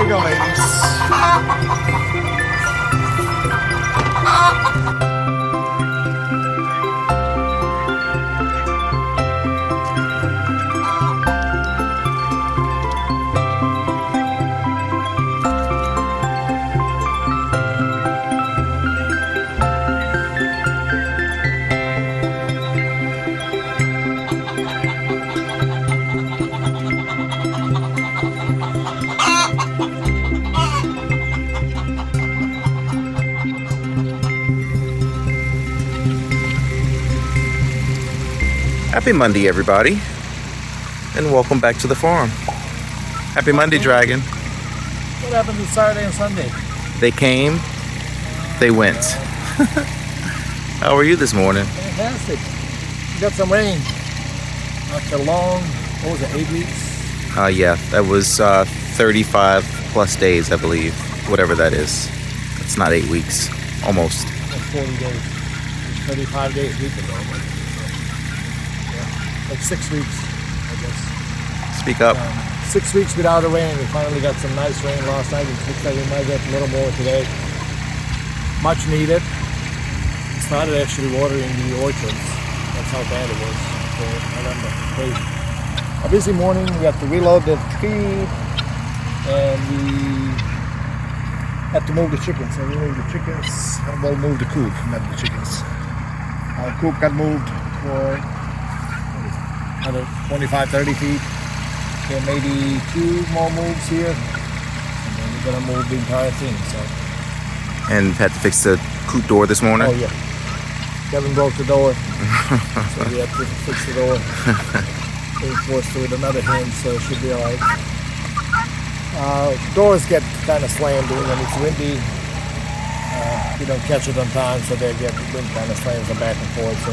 you go, ladies. Happy Monday, everybody, and welcome back to the farm. Happy Monday, Dragon. What happened to Saturday and Sunday? They came, they went. How are you this morning? Fantastic. We got some rain. After a long, what was it, 8 weeks? Yeah, that was 35 plus days, I believe. Whatever that is. It's not 8 weeks, almost. Like 40 days. 35 days a week ago. Like 6 weeks, I guess. Speak up. 6 weeks without a rain. We finally got some nice rain last night. It looks like we might get a little more today. Much needed. It started actually watering the orchards. That's how bad it was for November. Crazy. A busy morning. We have to reload the feed, and we had to move the chickens. So we moved the chickens, and we'll move the coop, not the chickens. Our coop got moved for 25-30 feet. There may be 2 more moves here, and then we're gonna move the entire thing. So. And had to fix the coop door this morning? Oh yeah. Kevin broke the door, so we had to fix the door. Reinforced it with another hinge, so it should be all right. Doors get kind of slammed when it's windy. You don't catch it on time, so they get wind kind of slams them back and forth. So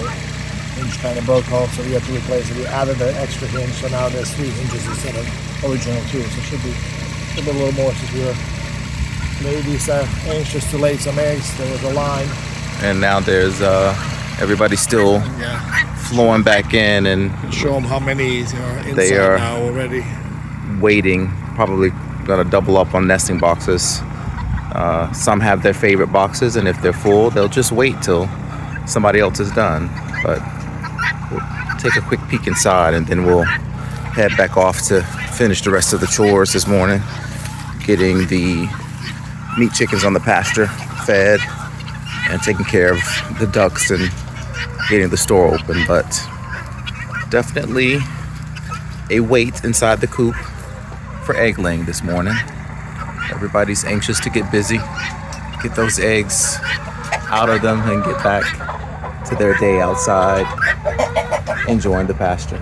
hinge kind of broke off, so we have to replace it. We added an extra hinge, so now there's 3 hinges instead of original 2, so it should be a little more secure. Ladies are anxious to lay some eggs. There was a line. And now there's everybody's still flowing back in, and show them how many are inside now already. Waiting, probably gonna double up on nesting boxes. Some have their favorite boxes, and if they're full, they'll just wait till somebody else is done. But we'll take a quick peek inside, and then we'll head back off to finish the rest of the chores this morning, getting the meat chickens on the pasture fed and taking care of the ducks and getting the store open. But definitely a wait inside the coop for egg laying this morning. Everybody's anxious to get busy, get those eggs out of them, and get back to their day outside enjoying the pasture.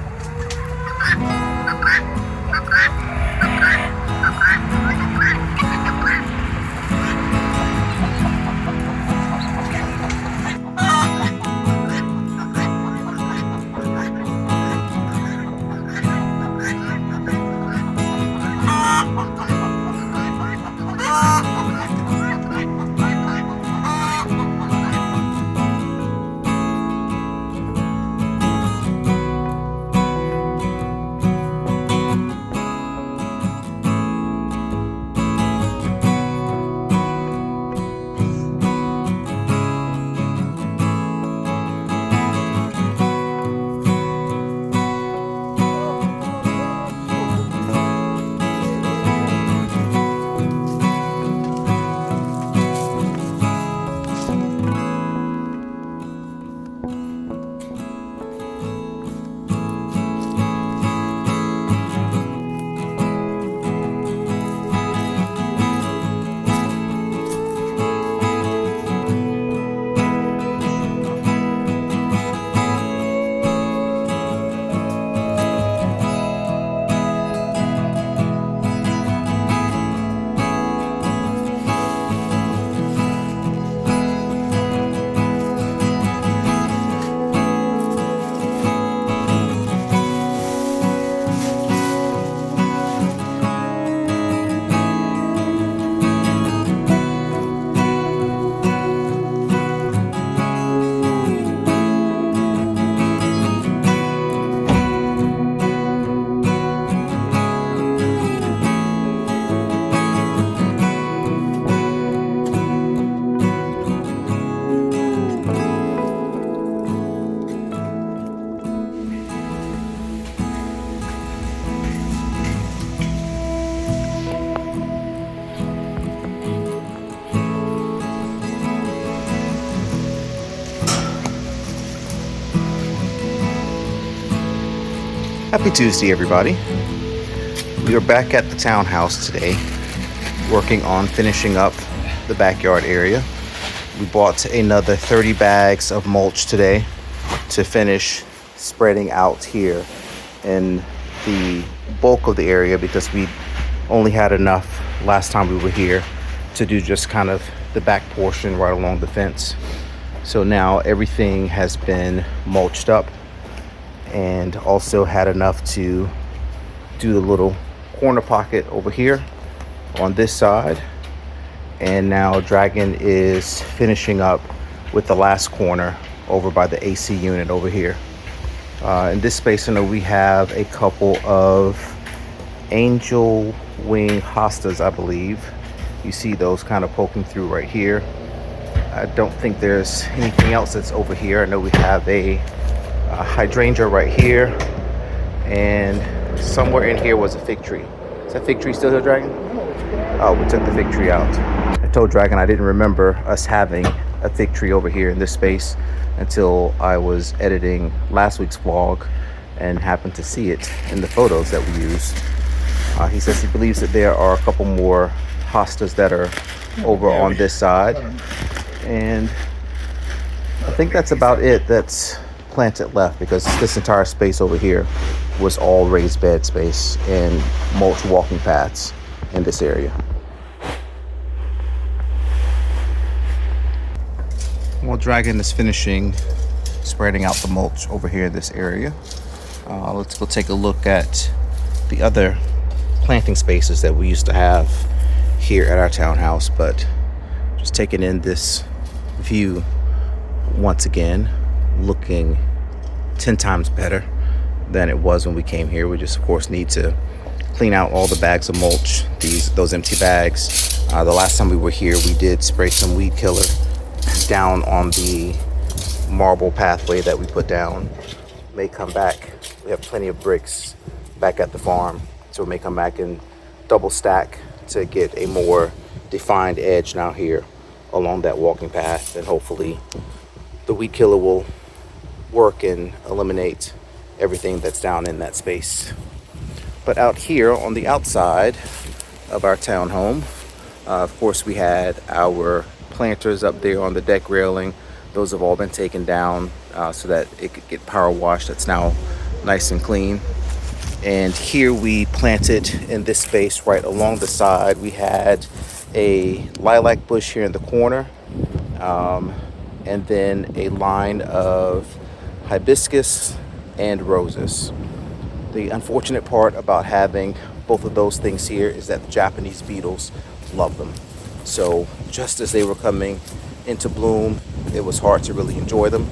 Happy Tuesday, everybody. We are back at the townhouse today, working on finishing up the backyard area. We bought another 30 bags of mulch today to finish spreading out here in the bulk of the area, because we only had enough last time we were here to do just kind of the back portion right along the fence. So now everything has been mulched up, and also had enough to do the little corner pocket over here on this side. And now Dragon is finishing up with the last corner over by the AC unit over here. In this space, I know we have a couple of angel wing hostas, I believe. You see those kind of poking through right here. I don't think there's anything else that's over here. I know we have a hydrangea right here, and somewhere in here was a fig tree. Is that fig tree still here, Dragon? Oh, we took the fig tree out. I told Dragon I didn't remember us having a fig tree over here in this space until I was editing last week's vlog and happened to see it in the photos that we used. He says he believes that there are a couple more hostas that are over on this side, and I think that's about it that's planted left, because this entire space over here was all raised bed space and mulch walking paths in this area. While Dragon is finishing spreading out the mulch over here in this area, let's go take a look at the other planting spaces that we used to have here at our townhouse. But just taking in this view once again, looking 10 times better than it was when we came here. We just of course need to clean out all the bags of mulch, those empty bags. The last time we were here, we did spray some weed killer down on the marble pathway that we put down. May come back. We have plenty of bricks back at the farm, so we may come back and double stack to get a more defined edge now here along that walking path, and hopefully the weed killer will work and eliminate everything that's down in that space. But out here on the outside of our townhome, of course we had our planters up there on the deck railing. Those have all been taken down so that it could get power washed. That's now nice and clean. And here we planted in this space right along the side, we had a lilac bush here in the corner, and then a line of hibiscus and roses. The unfortunate part about having both of those things here is that the Japanese beetles love them. So just as they were coming into bloom, it was hard to really enjoy them.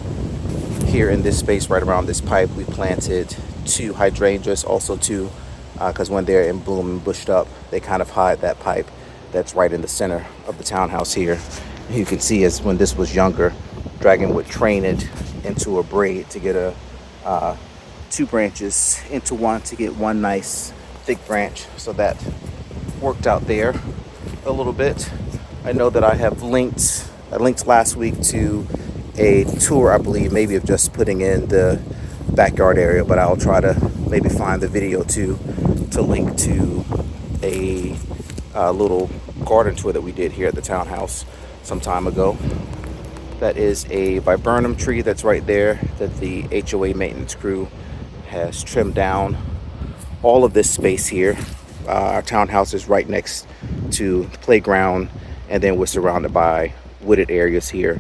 Here in this space right around this pipe, we planted 2 hydrangeas, also 2, because when they're in bloom and bushed up, they kind of hide that pipe that's right in the center of the townhouse here. You can see, as when this was younger, Dragon would train it into a braid to get 2 branches into one to get one nice thick branch. So that worked out there a little bit. I know that I linked last week to a tour, I believe, maybe of just putting in the backyard area, but I'll try to maybe find the video to link to a little garden tour that we did here at the townhouse some time ago. That is a viburnum tree that's right there that the HOA maintenance crew has trimmed down. All of this space here, our townhouse is right next to the playground, and then we're surrounded by wooded areas here.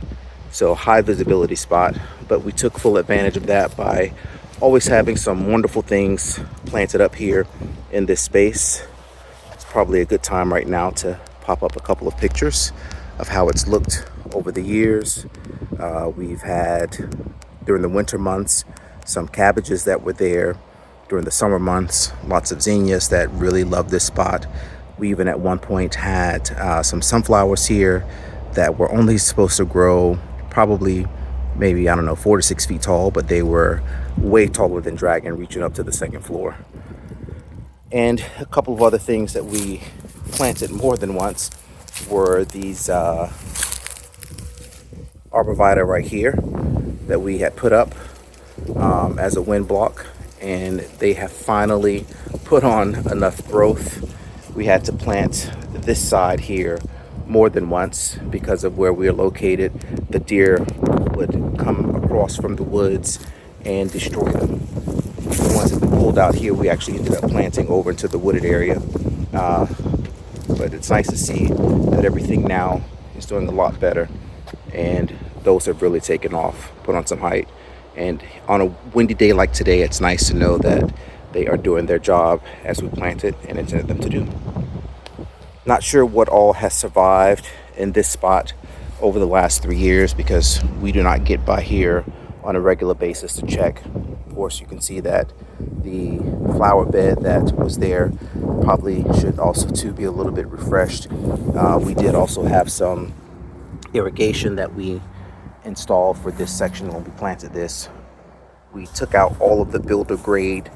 So high visibility spot, but we took full advantage of that by always having some wonderful things planted up here in this space. It's probably a good time right now to pop up a couple of pictures of how it's looked over the years. We've had, during the winter months, some cabbages that were there. During the summer months, lots of zinnias that really love this spot. We even at one point had some sunflowers here that were only supposed to grow probably maybe, I don't know, 4 to 6 feet tall, but they were way taller than Dragon, reaching up to the second floor. And a couple of other things that we planted more than once were these arborvitae right here that we had put up as a wind block, and they have finally put on enough growth. We had to plant this side here more than once because of where we are located. The deer would come across from the woods and destroy them. The ones that we pulled out here, we actually ended up planting over into the wooded area. But it's nice to see that everything now is doing a lot better, and those have really taken off, put on some height. And on a windy day like today, it's nice to know that they are doing their job as we planted and intended them to do. Not sure what all has survived in this spot over the last 3 years, because we do not get by here on a regular basis to check. Of course, you can see that the flower bed that was there probably should also too be a little bit refreshed. We did also have some irrigation that we installed for this section when we planted this. We took out all of the builder grade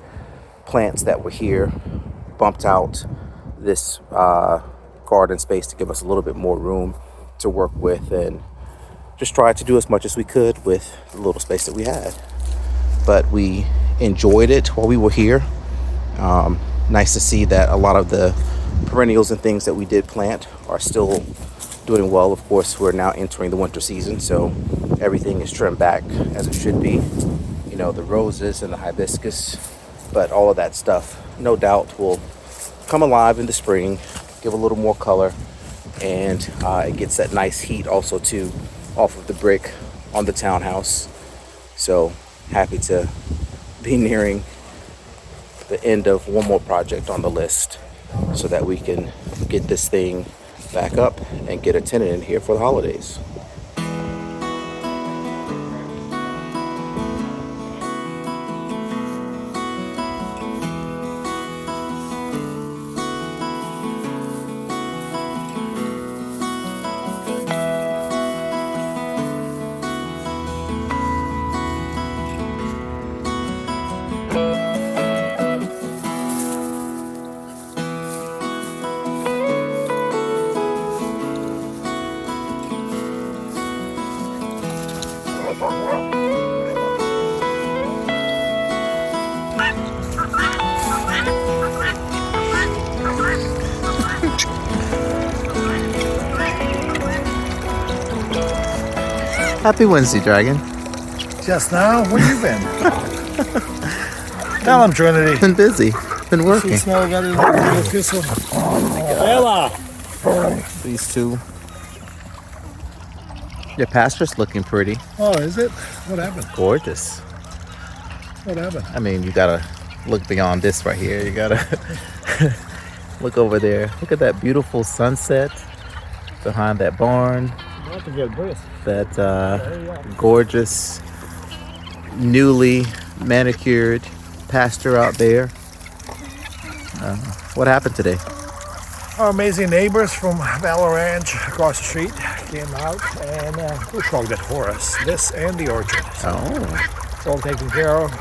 plants that were here, bumped out this garden space to give us a little bit more room to work with, and just tried to do as much as we could with the little space that we had. But we enjoyed it while we were here. Nice to see that a lot of the perennials and things that we did plant are still doing well. Of course, we're now entering the winter season, so everything is trimmed back as it should be. You know, the roses and the hibiscus, but all of that stuff, no doubt, will come alive in the spring, give a little more color, and it gets that nice heat also too off of the brick on the townhouse. So happy to be nearing the end of one more project on the list so that we can get this thing back up and get a tenant in here for the holidays. Happy Wednesday, Dragon. Just now? Where you been? Tell him, Trinity. Been busy. Been working. See, Snow got his little epistle. Ella! These two. Your pasture's looking pretty. Oh, is it? What happened? Gorgeous. What happened? I mean, you gotta look beyond this right here. You gotta look over there. Look at that beautiful sunset behind that barn. That's a good breeze. That gorgeous, newly manicured pasture out there. What happened today? Our amazing neighbors from Valor Ranch across the street came out and bush-hogged it for us. This and the orchard. So it's all taken care of.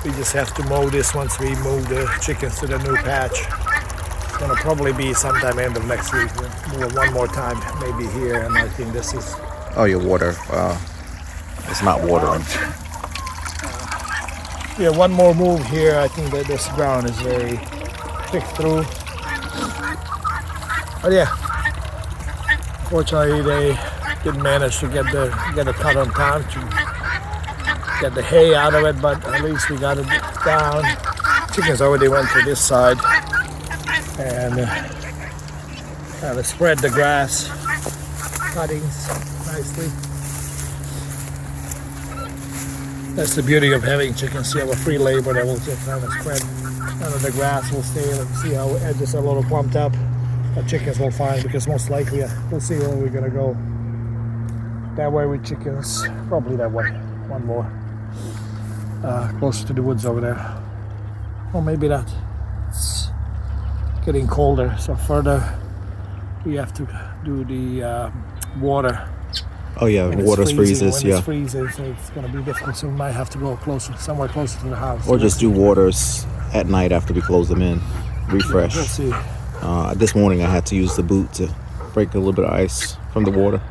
We just have to mow this once we move the chickens to the new patch. It's gonna probably be sometime end of next week. We'll move it one more time, maybe here, and I think this is. Oh, your water. It's not watering. Yeah, one more move here. I think that this ground is very thick through. But yeah, fortunately they didn't manage to get it cut on time to get the hay out of it, but at least we got it down. Chickens already went to this side and kind of spread the grass cuttings nicely. That's the beauty of having chickens. You have a free labor that will just kind of spread under the grass. Will stay and see how edges are a little clumped up. But chickens will find, because most likely we'll see where we're gonna go. That way with chickens, probably that way. One more, closer to the woods over there. Or maybe that. It's getting colder, so further we have to do the water. Oh yeah, water freezes. When it freezes, so it's gonna be difficult. So we might have to go closer, somewhere closer to the house. Or just do waters at night after we close them in. Refresh. We'll see. This morning I had to use the boot to break a little bit of ice from the water.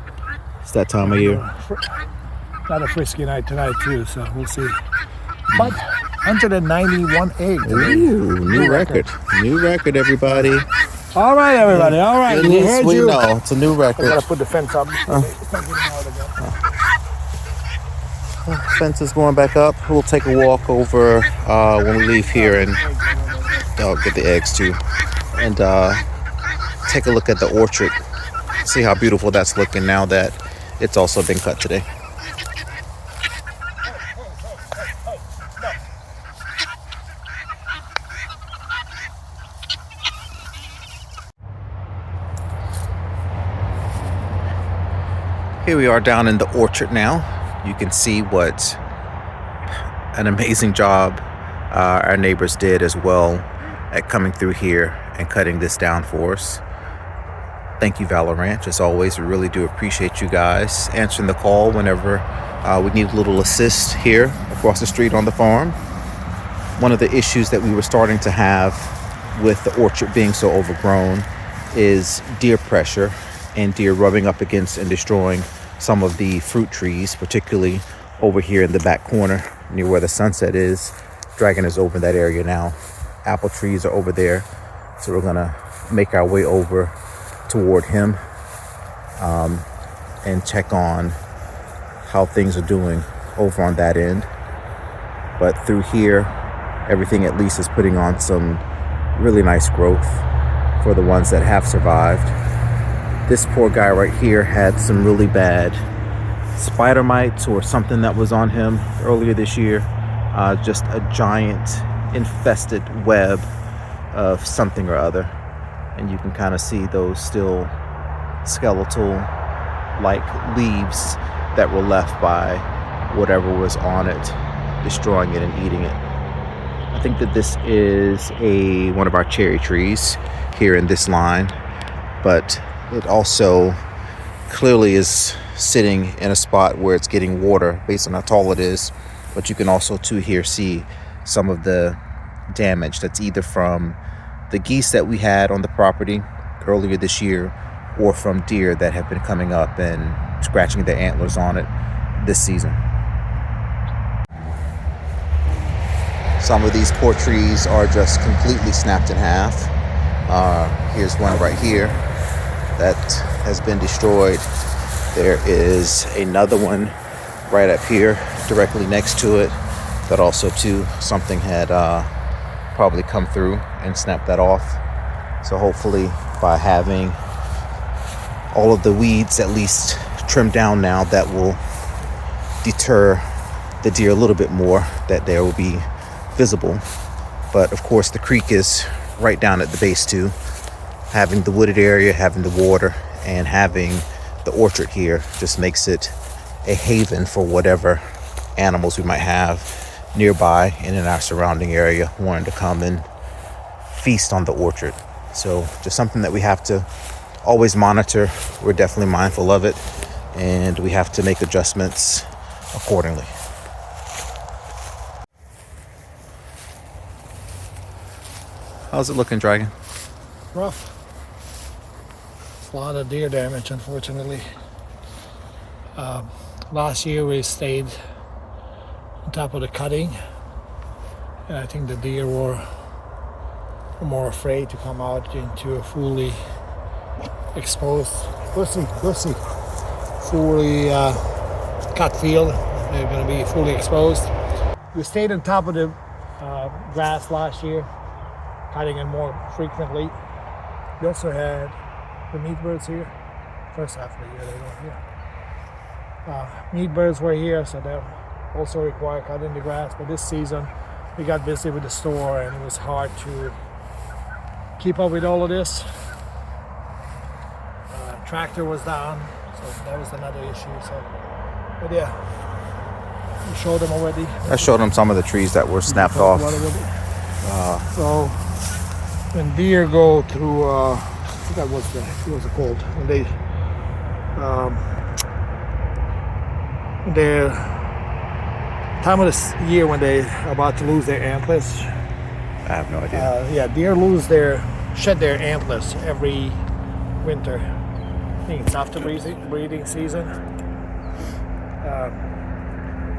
It's that time of year. Not a frisky night tonight too, so we'll see. But 191 eggs. Ooh, new record. New record, everybody. All right, everybody. All right. At least we know it's a new I record. gotta put the fence up. It's not getting out again. Fence is going back up. We'll take a walk over when we leave here and get the eggs too. And take a look at the orchard. See how beautiful that's looking now that it's also been cut today. Here we are down in the orchard now. You can see what an amazing job our neighbors did as well at coming through here and cutting this down for us. Thank you, Valor Ranch. As always, we really do appreciate you guys answering the call whenever we need a little assist here across the street on the farm. One of the issues that we were starting to have with the orchard being so overgrown is deer pressure and deer rubbing up against and destroying some of the fruit trees, particularly over here in the back corner near where the sunset is. Dragon is over that area now. Apple trees are over there. So we're gonna make our way over toward him and check on how things are doing over on that end. But through here, everything at least is putting on some really nice growth for the ones that have survived. This poor guy right here had some really bad spider mites or something that was on him earlier this year. Just a giant infested web of something or other. And you can kind of see those still skeletal like leaves that were left by whatever was on it, destroying it and eating it. I think that this is one of our cherry trees here in this line, but it also clearly is sitting in a spot where it's getting water based on how tall it is. But you can also too here see some of the damage that's either from the geese that we had on the property earlier this year or from deer that have been coming up and scratching their antlers on it this season. Some of these poor trees are just completely snapped in half. Here's one right here that has been destroyed. There is another one right up here directly next to it that also too something had probably come through and snapped that off. So hopefully by having all of the weeds at least trimmed down now, that will deter the deer a little bit more, that they will be visible. But of course the creek is right down at the base too. Having the wooded area, having the water, and having the orchard here just makes it a haven for whatever animals we might have nearby and in our surrounding area wanting to come and feast on the orchard. So just something that we have to always monitor. We're definitely mindful of it, and we have to make adjustments accordingly. How's it looking, Dragon? Rough. It's a lot of deer damage, unfortunately. Last year we stayed on top of the cutting, and I think the deer were more afraid to come out into a fully exposed, fully cut field. They're going to be fully exposed. We stayed on top of the grass last year, cutting it more frequently. We also had the meat birds here. First half of the year they were here. Meat birds were here, so they also require cutting the grass. But this season we got busy with the store, and it was hard to keep up with all of this. Tractor was down, so that was another issue. So, but yeah, we showed them already. I showed them some of the trees that were snapped off. So when deer go through, I forgot what was it called, when they their time of the year when they about to lose their antlers. I have no idea. Deer shed their antlers every winter. I think it's after breeding season.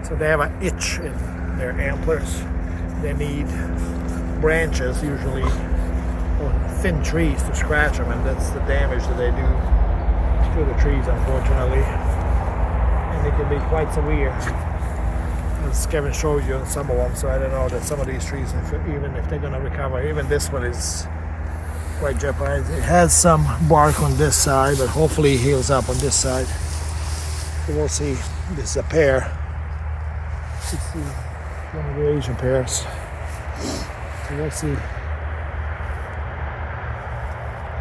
So they have an itch in their antlers. they need branches usually, or thin trees to scratch them, and that's the damage that they do to the trees, unfortunately. And it can be quite severe, as Kevin showed you on some of them. So I don't know that some of these trees, even if they're going to recover, even this one is quite jeopardized. It has some bark on this side, but hopefully it heals up on this side. So we'll see. This is a pear. This is one of the Asian pears. So we'll see.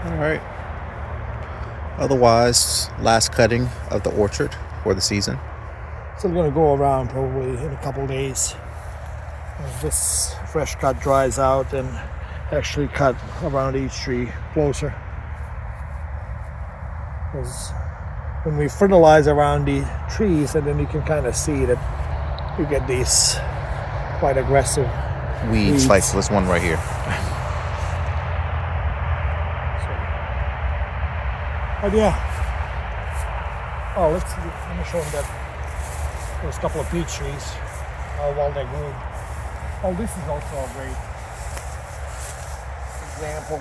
All right. Otherwise, last cutting of the orchard for the season. Still going to go around probably in a couple days. As this fresh cut dries out, and actually cut around each tree closer. Because when we fertilize around the trees, and then you can kind of see that you get these quite aggressive Weeds like this one right here. But yeah. Oh, let me show them that there's a couple of peach trees. How well they grew. Oh, this is also a great example.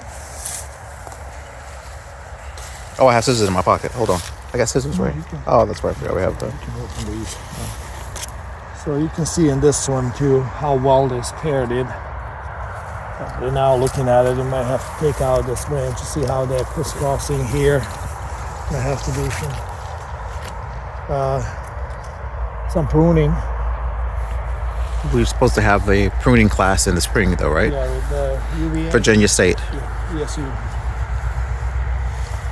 Oh, I have scissors in my pocket. Hold on. I got scissors, right? Oh, that's right. We have them. You can open these. So you can see in this one too how well this pear did. We're now looking at it. You might have to take out this branch to see how they're crisscrossing here. I have to do some pruning. We're supposed to have a pruning class in the spring, though, right? Yeah, with the UVA. Virginia State. Yes, you.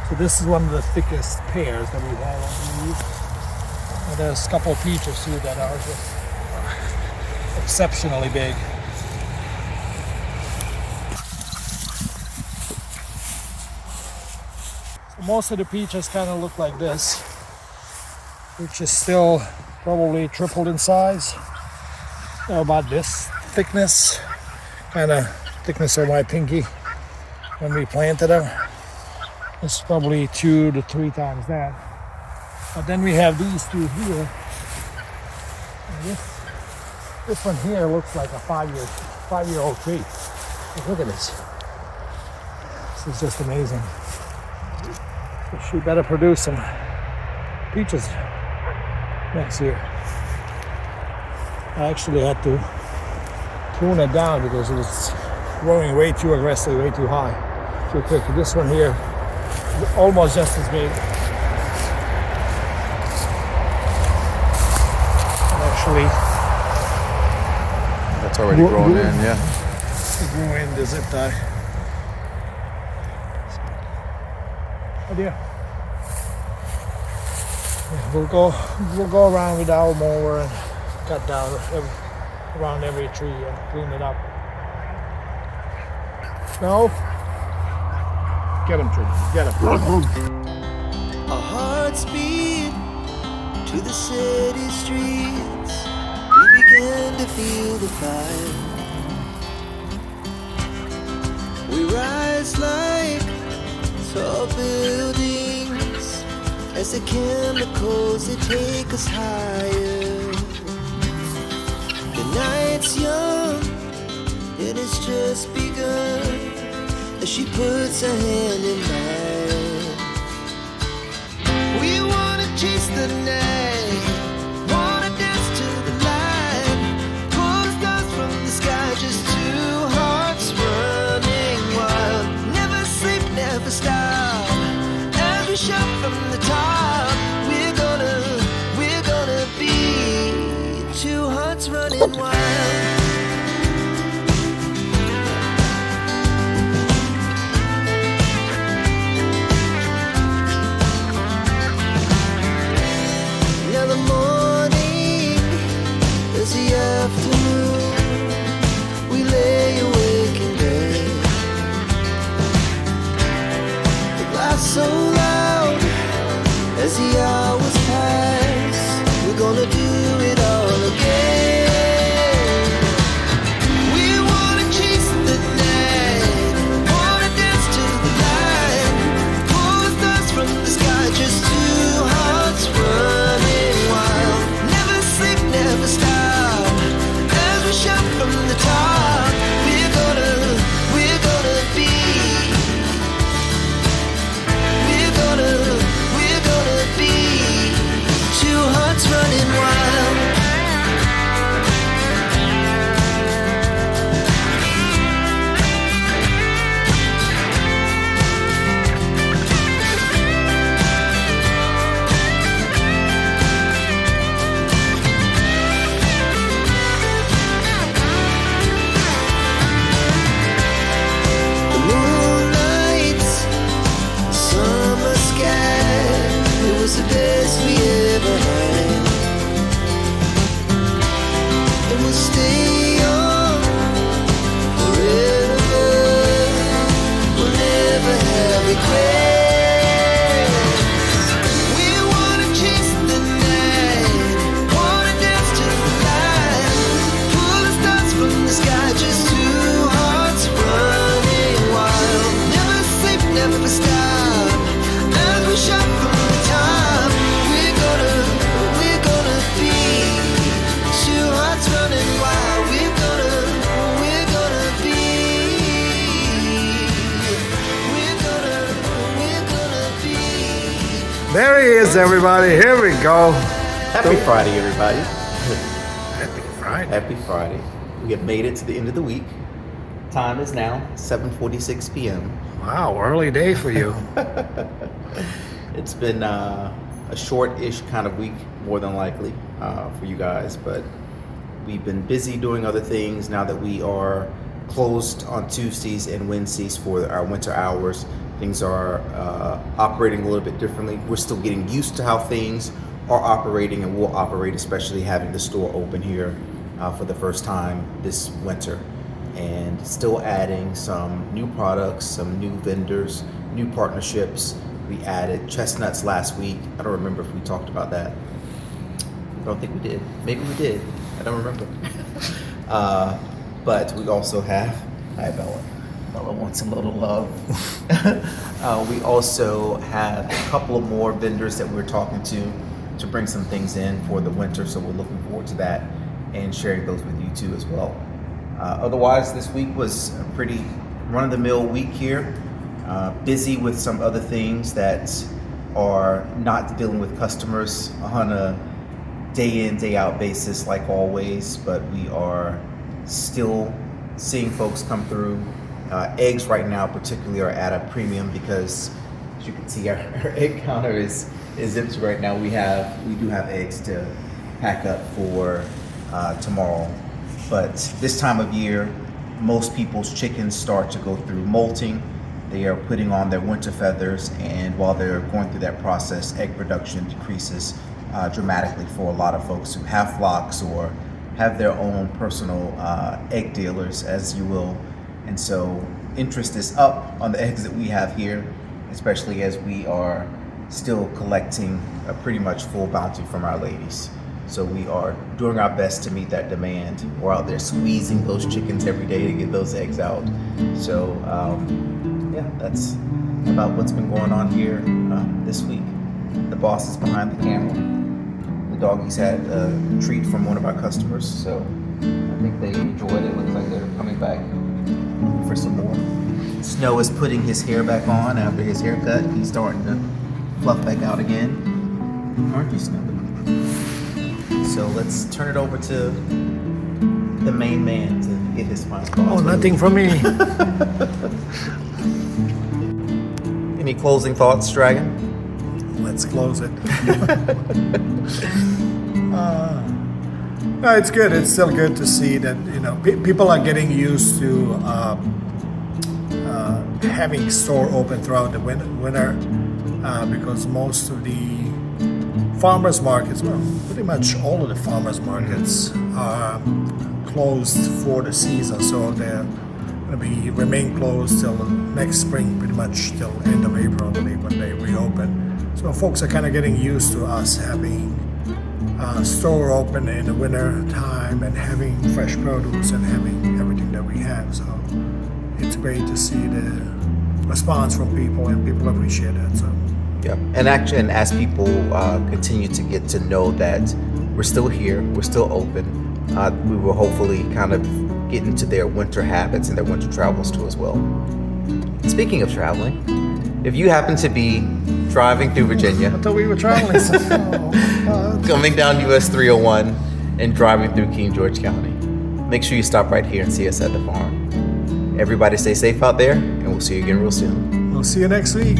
So this is one of the thickest pears that we have on the leaf. And there's a couple of peaches too that are just exceptionally big. So most of the peaches kind of look like this, which is still probably tripled in size. They're about this thickness, kind of thickness of my pinky when we planted them. It's probably 2 to 3 times that. But then we have these two here. And this one here looks like a 5-year-old tree. Look at this. This is just amazing. So she better produce some peaches next year. I actually had to prune it down because it was growing way too aggressively, way too high, too quick. This one here is almost just as big. And actually, that's already grown in, yeah. It grew in the zip tie. But yeah, we'll go around with our mower and cut down around every tree and clean it up. No? Get him, tree. Get him. Our hearts beat to the city streets. We began to feel the fire. We rise like tall buildings as the chemicals, they take us higher. The night's young, it has just begun as she puts her hand in mine. We wanna chase the night, wanna dance to the light, pull stars from the sky, just two hearts running wild. Never sleep, never stop, as we shout from the top. We're gonna be two hearts running wild. There he is, everybody. Here we go. Happy Friday, everybody. Happy Friday. Happy Friday. We have made it to the end of the week. Time is now 7:46 p.m. Wow, early day for you. It's been a short-ish kind of week, more than likely, for you guys, but we've been busy doing other things now that we are closed on Tuesdays and Wednesdays for our winter hours. Things are operating a little bit differently. We're still getting used to how things are operating and will operate, especially having the store open here for the first time this winter. And still adding some new products, some new vendors, new partnerships. We added chestnuts last week. I don't remember if we talked about that. I don't think we did. Maybe we did. I don't remember. But we also have, hi Bella. Bella wants a little love. We also have a couple of more vendors that we're talking to bring some things in for the winter. So we're looking forward to that and sharing those with you too as well. Otherwise, this week was a pretty run-of-the-mill week here. Busy with some other things that are not dealing with customers on a day in, day out basis like always, but we are still seeing folks come through. Eggs right now particularly are at a premium because, as you can see, our egg counter is empty right now. We do have eggs to pack up for tomorrow. But this time of year, most people's chickens start to go through molting. They are putting on their winter feathers, and while they're going through that process, egg production decreases dramatically for a lot of folks who have flocks or have their own personal egg dealers, as you will. And so interest is up on the eggs that we have here, especially as we are still collecting a pretty much full bounty from our ladies. So we are doing our best to meet that demand. We're out there squeezing those chickens every day to get those eggs out. So yeah, that's about what's been going on here this week. The boss is behind the camera. The doggies had a treat from one of our customers, so I think they enjoyed it. Looks like they're coming back for some more. Snow is putting his hair back on after his haircut. He's starting to fluff back out again. Aren't you, Snow? So let's turn it over to the main man to get his final thoughts. Oh, nothing from me. Any closing thoughts, Dragon? Let's close it. No, it's good. It's still good to see that, you know, people are getting used to having store open throughout the winter because most of the farmers markets, well, pretty much all of the farmers markets are closed for the season, so they're going to remain closed till next spring, pretty much till end of April, I believe, when they reopen. So folks are kind of getting used to us having store open in the winter time and having fresh produce and having everything that we have. So it's great to see the response from people, and people appreciate that. So. Yeah, and as people continue to get to know that we're still here, we're still open, we will hopefully kind of get into their winter habits and their winter travels too as well. Speaking of traveling, if you happen to be driving through Virginia, I thought we were traveling. coming down US 301 and driving through King George County, make sure you stop right here and see us at the farm. Everybody stay safe out there, and we'll see you again real soon. We'll see you next week.